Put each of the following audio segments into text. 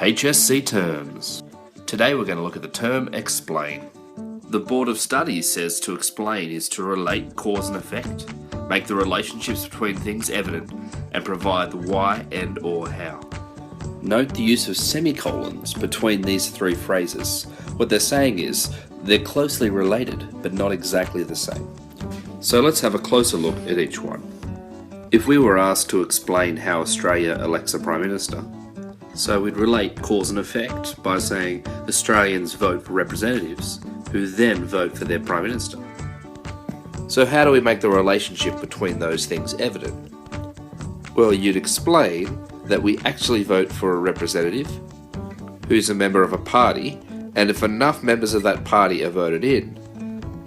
HSC Terms. Today we're going to look at the term explain. The Board of Studies says to explain is to relate cause and effect, make the relationships between things evident, and provide the why and or how. Note the use of semicolons between these three phrases. What they're saying is they're closely related but not exactly the same. So let's have a closer look at each one. If we were asked to explain how Australia elects a Prime Minister, so we'd relate cause and effect by saying Australians vote for representatives who then vote for their Prime Minister. So how do we make the relationship between those things evident? Well, you'd explain that we actually vote for a representative who's a member of a party, and if enough members of that party are voted in,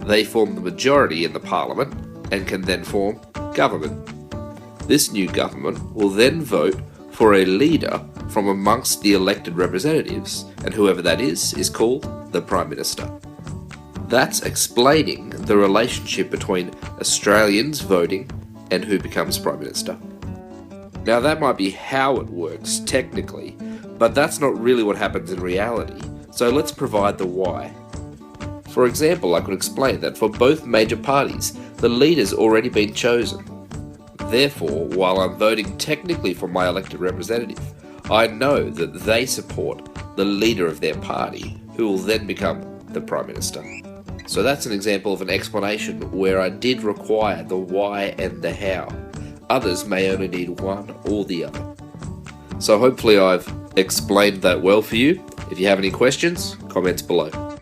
they form the majority in the parliament and can then form government. This new government will then vote for a leader from amongst the elected representatives, and whoever that is called the Prime Minister. That's explaining the relationship between Australians voting and who becomes Prime Minister. Now that might be how it works technically, but that's not really what happens in reality, so let's provide the why. For example, I could explain that for both major parties, the leader's already been chosen. Therefore, while I'm voting technically for my elected representative, I know that they support the leader of their party, who will then become the Prime Minister. So that's an example of an explanation where I did require the why and the how. Others may only need one or the other. So hopefully I've explained that well for you. If you have any questions, comments below.